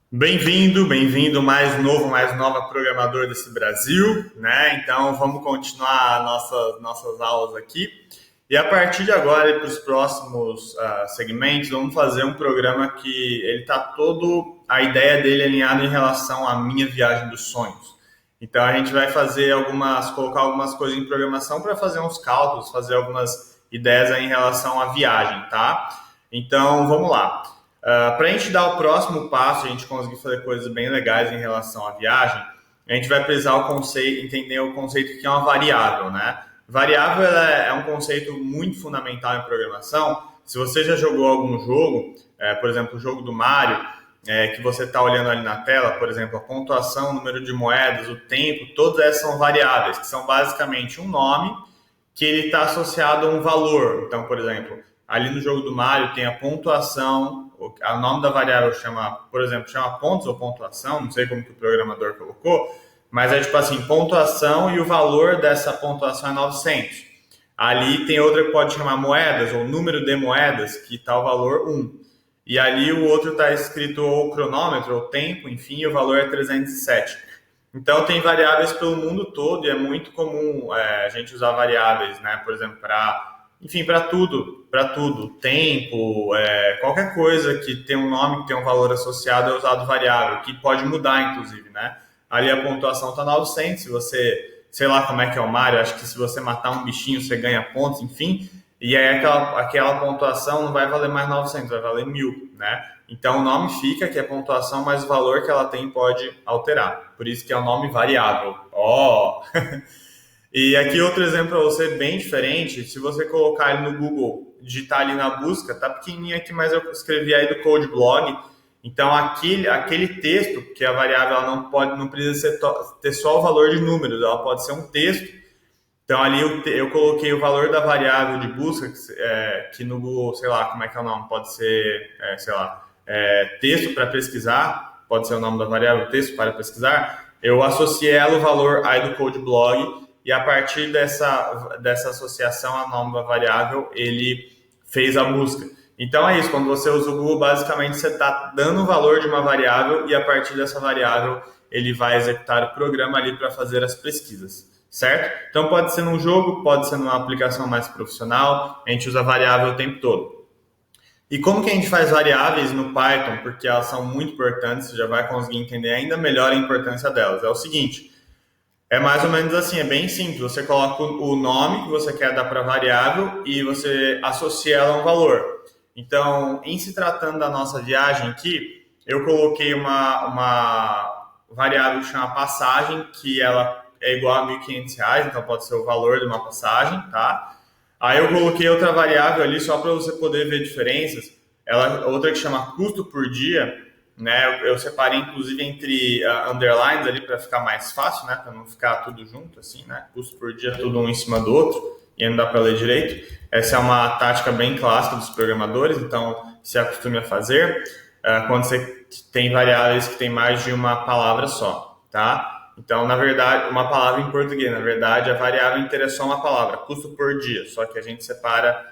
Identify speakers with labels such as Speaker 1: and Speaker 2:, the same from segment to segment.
Speaker 1: Bem-vindo, mais novo, mais nova programador desse Brasil, né? Então vamos continuar nossas aulas aqui. E a partir de agora, para os próximos segmentos, vamos fazer um programa que ele está todo, a ideia dele alinhada em relação à minha viagem dos sonhos. Então a gente vai colocar algumas coisas em programação para fazer uns cálculos, fazer algumas ideias aí em relação à viagem, tá? Então vamos lá. Para a gente dar o próximo passo, a gente conseguir fazer coisas bem legais em relação à viagem, a gente vai precisar entender o conceito que é uma variável, né? Variável é um conceito muito fundamental em programação. Se você já jogou algum jogo, por exemplo, o jogo do Mario, que você está olhando ali na tela, por exemplo, a pontuação, o número de moedas, o tempo, todas essas são variáveis, que são basicamente um nome que ele está associado a um valor. Então, por exemplo, ali no jogo do Mario tem a pontuação, o nome da variável por exemplo, chama pontos ou pontuação, não sei como que o programador colocou, mas é tipo assim, pontuação e o valor dessa pontuação é 900. Ali tem outra que pode chamar moedas, ou número de moedas, que está o valor 1. E ali o outro está escrito ou cronômetro, ou tempo, enfim, e o valor é 307. Então, tem variáveis pelo mundo todo e é muito comum a gente usar variáveis, né? Por exemplo, para tudo, tempo, qualquer coisa que tem um nome, que tem um valor associado, é usado variável, que pode mudar, inclusive, né? Ali a pontuação está 900, se você, sei lá como é que é o Mario, acho que se você matar um bichinho, você ganha pontos, enfim, e aí aquela pontuação não vai valer mais 900, vai valer 1000, né? Então o nome fica, que é pontuação, mas o valor que ela tem pode alterar. Por isso que é o nome variável. Ó! Oh! E aqui outro exemplo para você bem diferente, se você colocar ele no Google, digitar ali na busca, tá pequenininho aqui, mas eu escrevi aí do Code Blog. Então aquele texto, que a variável ela não precisa ter só o valor de números, ela pode ser um texto. Então ali eu coloquei o valor da variável de busca, que no Google, sei lá, como é que é o nome? Pode ser, sei lá, texto para pesquisar, pode ser o nome da variável, texto para pesquisar. Eu associei ela o valor aí do Code Blog e a partir dessa associação a nome da variável, ele fez a busca. Então é isso, quando você usa o Google, basicamente você está dando o valor de uma variável e a partir dessa variável ele vai executar o programa ali para fazer as pesquisas, certo? Então pode ser num jogo, pode ser numa aplicação mais profissional, a gente usa variável o tempo todo. E como que a gente faz variáveis no Python? Porque elas são muito importantes, você já vai conseguir entender ainda melhor a importância delas. É o seguinte, é mais ou menos assim, é bem simples. Você coloca o nome que você quer dar para a variável e você associa ela a um valor. Então, em se tratando da nossa viagem aqui, eu coloquei uma variável que chama passagem, que ela é igual a R$ 1.500, então pode ser o valor de uma passagem, tá? Aí eu coloquei outra variável ali só para você poder ver diferenças. Outra que chama custo por dia, né? Eu separei inclusive entre underlines ali para ficar mais fácil, né? Para não ficar tudo junto assim, né? Custo por dia tudo um em cima do outro e não dá para ler direito. Essa é uma tática bem clássica dos programadores, então se acostume a fazer quando você tem variáveis que tem mais de uma palavra só, tá? Então, na verdade, uma palavra em português, na verdade, a variável inteira é só uma palavra, custo por dia, só que a gente separa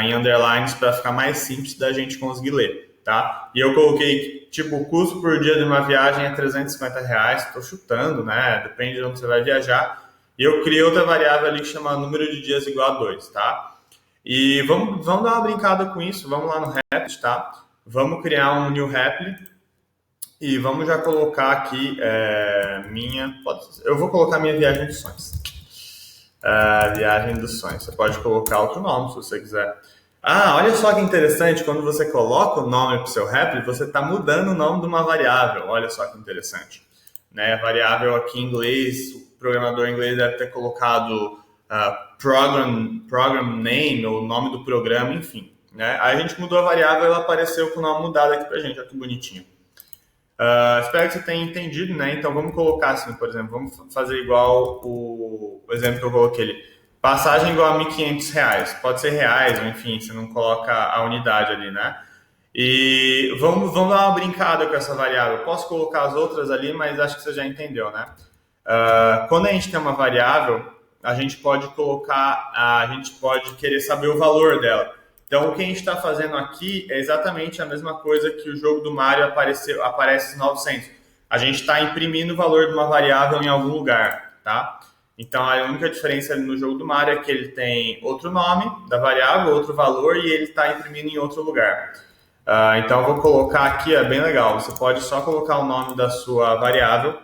Speaker 1: em underlines para ficar mais simples da gente conseguir ler, tá? E eu coloquei, tipo, o custo por dia de uma viagem é R$ 350, estou chutando, né? Depende de onde você vai viajar. E eu criei outra variável ali que chama número de dias igual a 2, tá? E vamos dar uma brincada com isso, vamos lá no Replit, tá? Vamos criar um new Replit e vamos já colocar aqui eu vou colocar minha viagem dos sonhos. Viagem dos sonhos. Você pode colocar outro nome se você quiser. Olha só que interessante, quando você coloca o nome para o seu Replit, você está mudando o nome de uma variável. Olha só que interessante. Né? A variável aqui em inglês, o programador em inglês deve ter colocado program name, ou o nome do programa, enfim. Né? Aí a gente mudou a variável e ela apareceu com o nome mudado aqui para a gente. Olha que bonitinho. Espero que você tenha entendido, né? Então vamos colocar assim, por exemplo, vamos fazer igual o exemplo que eu coloquei ali. Passagem igual a R$ 1.500. Pode ser reais, ou enfim, você não coloca a unidade ali, né? E vamos dar uma brincada com essa variável. Eu posso colocar as outras ali, mas acho que você já entendeu, né? Quando a gente tem uma variável, a gente pode querer saber o valor dela. Então, o que a gente está fazendo aqui é exatamente a mesma coisa que o jogo do Mario aparece 900. A gente está imprimindo o valor de uma variável em algum lugar, tá? Então, a única diferença ali no jogo do Mario é que ele tem outro nome da variável, outro valor, e ele está imprimindo em outro lugar. Então, eu vou colocar aqui, é bem legal. Você pode só colocar o nome da sua variável,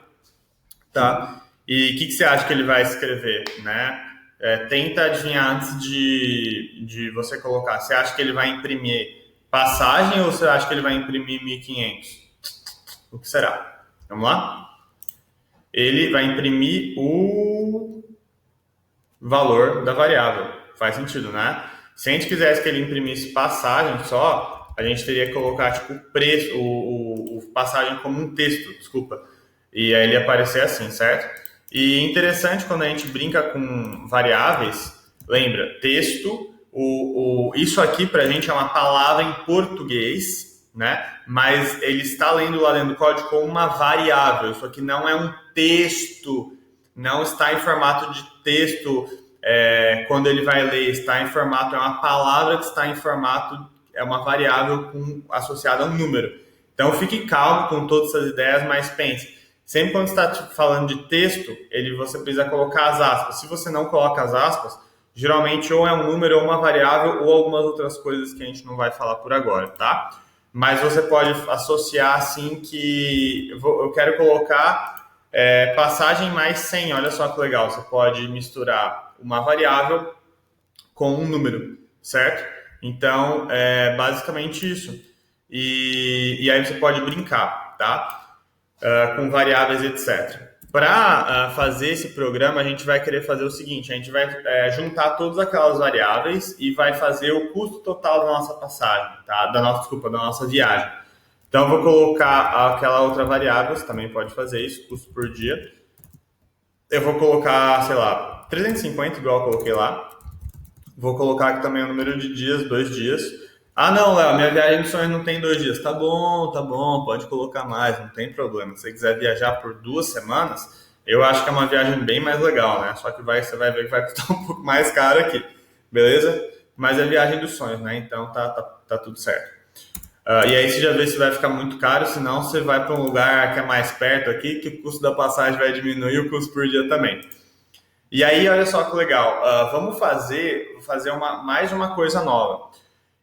Speaker 1: tá? E o que você acha que ele vai escrever, né? Tenta adivinhar antes de você colocar. Você acha que ele vai imprimir passagem ou você acha que ele vai imprimir 1.500? O que será? Vamos lá? Ele vai imprimir o valor da variável. Faz sentido, né? Se a gente quisesse que ele imprimisse passagem só, a gente teria que colocar tipo o preço, o passagem como um texto, desculpa. E aí ele ia aparecer assim, certo? E interessante quando a gente brinca com variáveis, lembra, texto, isso aqui para a gente é uma palavra em português, né? Mas ele está lendo lá dentro do código como uma variável. Isso aqui não é um texto, não está em formato de texto quando ele vai ler, está em formato, é uma palavra que está em formato, é uma variável associada a um número. Então fique calmo com todas essas ideias, mas pense. Sempre quando você está falando de texto, você precisa colocar as aspas. Se você não coloca as aspas, geralmente ou é um número ou uma variável ou algumas outras coisas que a gente não vai falar por agora, tá? Mas você pode associar assim que eu quero colocar passagem mais 100. Olha só que legal, você pode misturar uma variável com um número, certo? Então, é basicamente isso. E aí você pode brincar, tá? Com variáveis, etc. Para fazer esse programa, a gente vai querer fazer o seguinte, a gente vai juntar todas aquelas variáveis e vai fazer o custo total da nossa passagem, tá? Da nossa viagem. Então, eu vou colocar aquela outra variável, você também pode fazer isso, custo por dia. Eu vou colocar, sei lá, 350, igual eu coloquei lá. Vou colocar aqui também o número de dias, 2 dias. Ah, não, Léo, minha viagem de sonhos não tem 2 dias. Tá bom, pode colocar mais, não tem problema. Se você quiser viajar por 2 semanas, eu acho que é uma viagem bem mais legal, né? Só que você vai ver que vai custar um pouco mais caro aqui, beleza? Mas é viagem dos sonhos, né? Então tá tudo certo. E aí você já vê se vai ficar muito caro, senão você vai para um lugar que é mais perto aqui, que o custo da passagem vai diminuir, o custo por dia também. E aí, olha só que legal, vamos fazer mais uma coisa nova.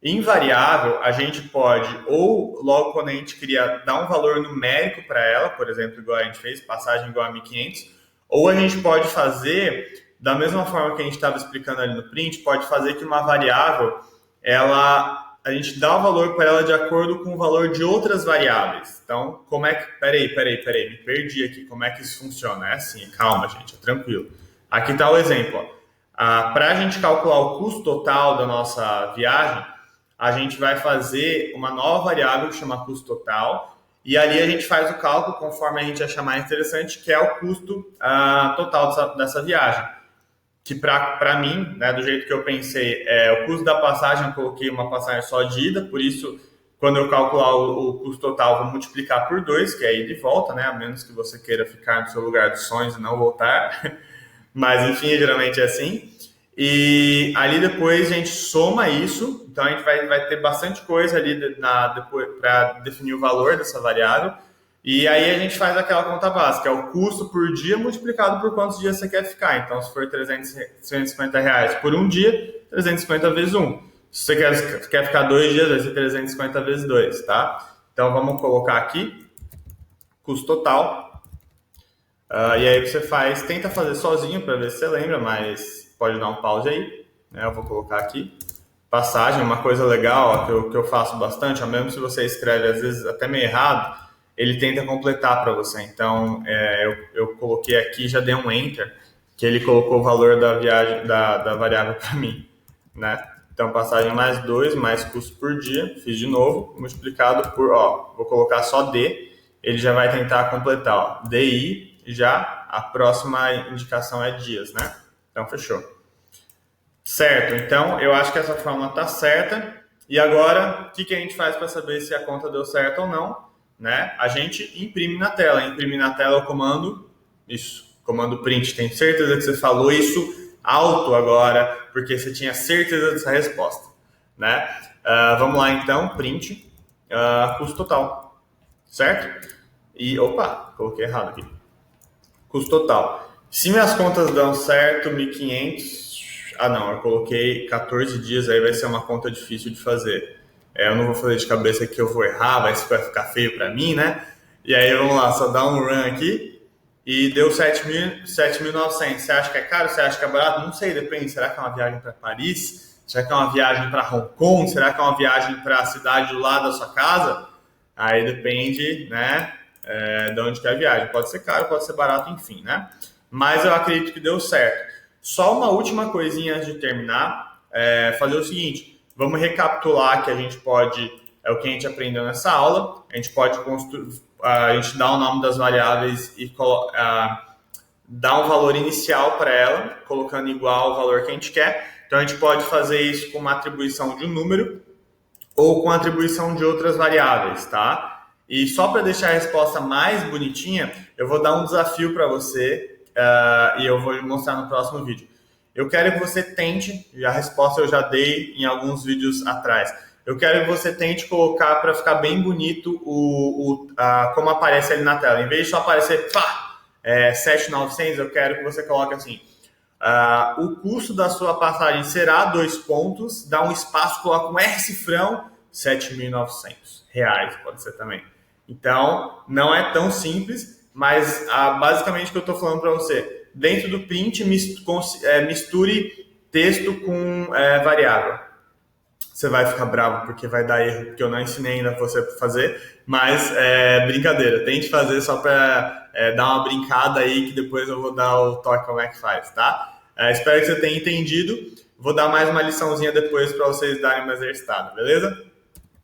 Speaker 1: Em variável, a gente pode, ou logo quando a gente dar um valor numérico para ela, por exemplo, igual a gente fez, passagem igual a 1.500, ou a gente pode fazer, da mesma forma que a gente estava explicando ali no print, pode fazer que uma variável, a gente dá o valor para ela de acordo com o valor de outras variáveis. Então, como é que... Peraí, me perdi aqui. Como é que isso funciona? É assim, calma, gente, é tranquilo. Aqui está o exemplo. Para a gente calcular o custo total da nossa viagem, a gente vai fazer uma nova variável que chama custo total, e ali a gente faz o cálculo conforme a gente achar mais interessante, que é o custo total dessa viagem. Que para mim, né, do jeito que eu pensei, o custo da passagem, eu coloquei uma passagem só de ida, por isso, quando eu calcular o custo total, vou multiplicar por 2, que é ida e volta, né, a menos que você queira ficar no seu lugar dos sonhos e não voltar. Mas, enfim, geralmente é assim. E ali depois a gente soma isso, então a gente vai ter bastante coisa ali para definir o valor dessa variável, e aí a gente faz aquela conta básica, é o custo por dia multiplicado por quantos dias você quer ficar. Então, se for 350 reais por um dia, 350 vezes 1. Se você quer ficar 2 dias, vai ser 350 vezes 2, tá? Então, vamos colocar aqui, custo total, e aí você tenta fazer sozinho para ver se você lembra, mas pode dar um pause aí, né? Eu vou colocar aqui. Passagem, uma coisa legal que eu faço bastante, mesmo se você escreve às vezes até meio errado, ele tenta completar para você. Então, eu coloquei aqui, já dei um enter, que ele colocou o valor da viagem, da variável para mim, né? Então, passagem mais 2, mais custo por dia, fiz de novo, multiplicado por, vou colocar só D, ele já vai tentar completar, ó, DI, já a próxima indicação é dias, né? Então, fechou. Certo, então eu acho que essa fórmula está certa. E agora, o que a gente faz para saber se a conta deu certo ou não? Né? A gente imprime na tela. Imprimir na tela é o comando, comando print. Tenho certeza que você falou isso alto agora, porque você tinha certeza dessa resposta. né? Vamos lá então, print, custo total, certo? E, opa, coloquei errado aqui. Custo total. Se minhas contas dão certo, 1.500. Ah, não, eu coloquei 14 dias, aí vai ser uma conta difícil de fazer. Eu não vou fazer de cabeça que eu vou errar, vai ficar feio para mim, né? E aí, vamos lá, só dar um run aqui. E deu 7.900. Você acha que é caro? Você acha que é barato? Não sei, depende. Será que é uma viagem para Paris? Será que é uma viagem para Hong Kong? Será que é uma viagem para a cidade do lado da sua casa? Aí depende, né, de onde que é a viagem. Pode ser caro, pode ser barato, enfim, né? Mas eu acredito que deu certo. Só uma última coisinha antes de terminar, fazer o seguinte, vamos recapitular que a gente pode, é o que a gente aprendeu nessa aula, a gente pode construir, a gente dá o nome das variáveis e dá um valor inicial para ela, colocando igual ao valor que a gente quer. Então a gente pode fazer isso com uma atribuição de um número ou com a atribuição de outras variáveis, tá? E só para deixar a resposta mais bonitinha, eu vou dar um desafio para você e eu vou mostrar no próximo vídeo. Eu quero que você tente, a resposta eu já dei em alguns vídeos atrás, eu quero que você tente colocar para ficar bem bonito como aparece ali na tela. Em vez de só aparecer 7.900, eu quero que você coloque assim, o custo da sua passagem será 2 pontos, dá um espaço, coloca um R cifrão, R$ 7.900, pode ser também. Então, não é tão simples, mas basicamente o que eu estou falando para você, dentro do print, misture texto com variável. Você vai ficar bravo porque vai dar erro, porque eu não ensinei ainda você a fazer, mas brincadeira, tente fazer só para dar uma brincada aí, que depois eu vou dar o toque como é que faz, tá? Espero que você tenha entendido. Vou dar mais uma liçãozinha depois para vocês darem uma exercitada, beleza?